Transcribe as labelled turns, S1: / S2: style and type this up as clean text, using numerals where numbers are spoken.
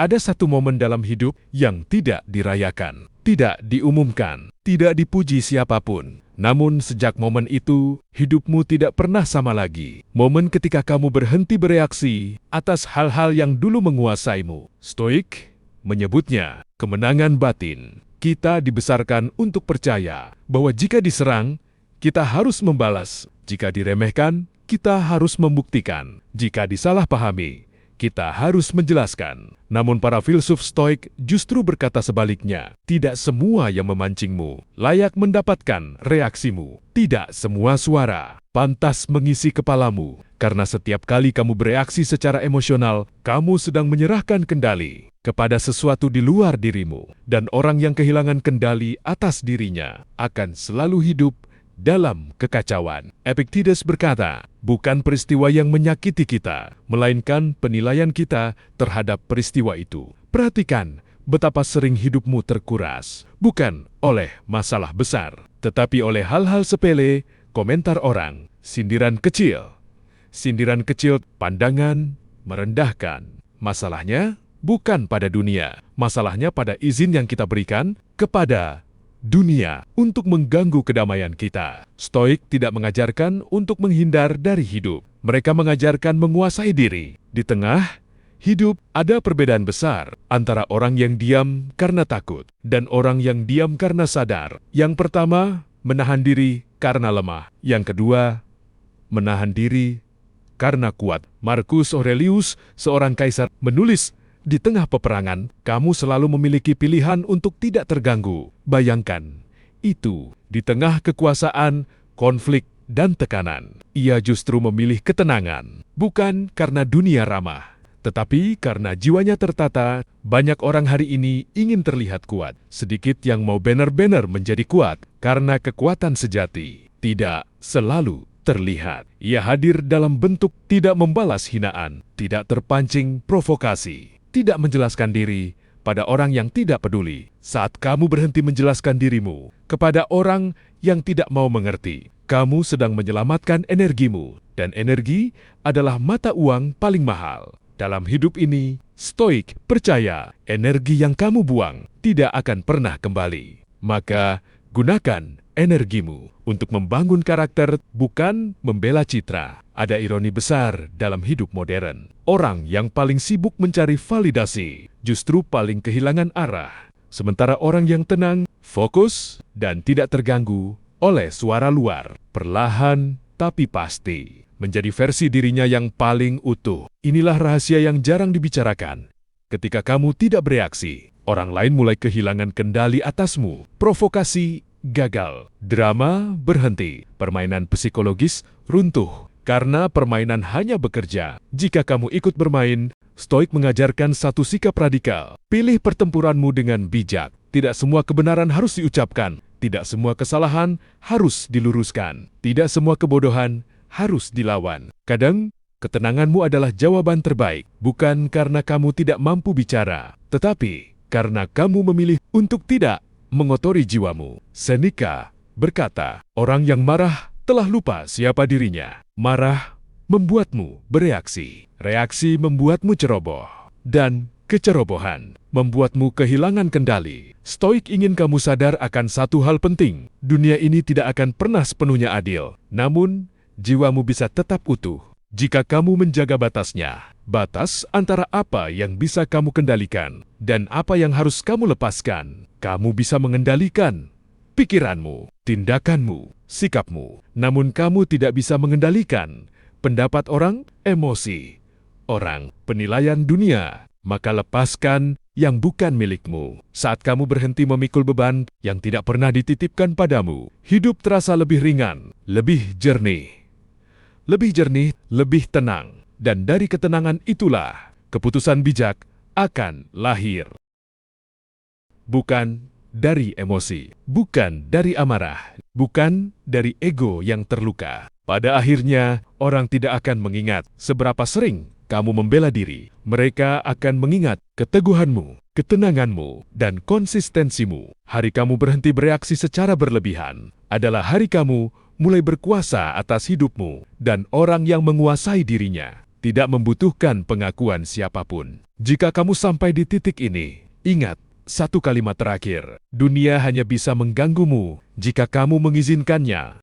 S1: Ada satu momen dalam hidup yang tidak dirayakan, tidak diumumkan, tidak dipuji siapapun. Namun sejak momen itu, hidupmu tidak pernah sama lagi. Momen ketika kamu berhenti bereaksi atas hal-hal yang dulu menguasaimu. Stoik menyebutnya kemenangan batin. Kita dibesarkan untuk percaya bahwa jika diserang, kita harus membalas. Jika diremehkan, kita harus membuktikan. Jika disalahpahami, kita harus menjelaskan. Namun para filsuf Stoik justru berkata sebaliknya. Tidak semua yang memancingmu layak mendapatkan reaksimu. Tidak semua suara pantas mengisi kepalamu. Karena setiap kali kamu bereaksi secara emosional, kamu sedang menyerahkan kendali kepada sesuatu di luar dirimu. Dan orang yang kehilangan kendali atas dirinya akan selalu hidup dalam kekacauan. Epictetus berkata, bukan peristiwa yang menyakiti kita, melainkan penilaian kita terhadap peristiwa itu. Perhatikan betapa sering hidupmu terkuras, bukan oleh masalah besar, tetapi oleh hal-hal sepele, komentar orang, sindiran kecil, pandangan merendahkan. Masalahnya bukan pada dunia, masalahnya pada izin yang kita berikan kepada dunia untuk mengganggu kedamaian kita. Stoik tidak mengajarkan untuk menghindar dari hidup. Mereka mengajarkan menguasai diri. Di tengah hidup ada perbedaan besar antara orang yang diam karena takut dan orang yang diam karena sadar. Yang pertama, menahan diri karena lemah. Yang kedua, menahan diri karena kuat. Marcus Aurelius, seorang kaisar, menulis, di tengah peperangan, kamu selalu memiliki pilihan untuk tidak terganggu. Bayangkan, itu di tengah kekuasaan, konflik, dan tekanan. Ia justru memilih ketenangan, bukan karena dunia ramah, tetapi karena jiwanya tertata. Banyak orang hari ini ingin terlihat kuat. Sedikit yang mau benar-benar menjadi kuat, karena kekuatan sejati tidak selalu terlihat. Ia hadir dalam bentuk tidak membalas hinaan, tidak terpancing provokasi, tidak menjelaskan diri pada orang yang tidak peduli. Saat kamu berhenti menjelaskan dirimu kepada orang yang tidak mau mengerti, kamu sedang menyelamatkan energimu, dan energi adalah mata uang paling mahal. Dalam hidup ini, Stoik percaya energi yang kamu buang tidak akan pernah kembali. Maka, gunakan energimu untuk membangun karakter, bukan membela citra. Ada ironi besar dalam hidup modern. Orang yang paling sibuk mencari validasi justru paling kehilangan arah. Sementara orang yang tenang, fokus, dan tidak terganggu oleh suara luar, perlahan tapi pasti menjadi versi dirinya yang paling utuh. Inilah rahasia yang jarang dibicarakan. Ketika kamu tidak bereaksi, orang lain mulai kehilangan kendali atasmu. Provokasi gagal, drama berhenti, permainan psikologis runtuh. Karena permainan hanya bekerja jika kamu ikut bermain. Stoik mengajarkan satu sikap radikal. Pilih pertempuranmu dengan bijak. Tidak semua kebenaran harus diucapkan. Tidak semua kesalahan harus diluruskan. Tidak semua kebodohan harus dilawan. Kadang, ketenanganmu adalah jawaban terbaik. Bukan karena kamu tidak mampu bicara, tetapi karena kamu memilih untuk tidak mengotori jiwamu. Seneca berkata, orang yang marah telah lupa siapa dirinya. Marah membuatmu bereaksi. Reaksi membuatmu ceroboh. Dan kecerobohan membuatmu kehilangan kendali. Stoik ingin kamu sadar akan satu hal penting. Dunia ini tidak akan pernah sepenuhnya adil. Namun, jiwamu bisa tetap utuh jika kamu menjaga batasnya. Batas antara apa yang bisa kamu kendalikan dan apa yang harus kamu lepaskan. Kamu bisa mengendalikan pikiranmu, tindakanmu, sikapmu. Namun kamu tidak bisa mengendalikan pendapat orang, emosi orang, penilaian dunia. Maka lepaskan yang bukan milikmu. Saat kamu berhenti memikul beban yang tidak pernah dititipkan padamu, hidup terasa lebih ringan, lebih jernih. Lebih tenang. Dan dari ketenangan itulah keputusan bijak akan lahir. Bukan dari emosi, bukan dari amarah, bukan dari ego yang terluka. Pada akhirnya, orang tidak akan mengingat seberapa sering kamu membela diri. Mereka akan mengingat keteguhanmu, ketenanganmu, dan konsistensimu. Hari kamu berhenti bereaksi secara berlebihan adalah hari kamu mulai berkuasa atas hidupmu dan orang yang menguasai dirinya. tidak membutuhkan pengakuan siapapun. Jika kamu sampai di titik ini, ingat satu kalimat terakhir. Dunia hanya bisa mengganggumu jika kamu mengizinkannya.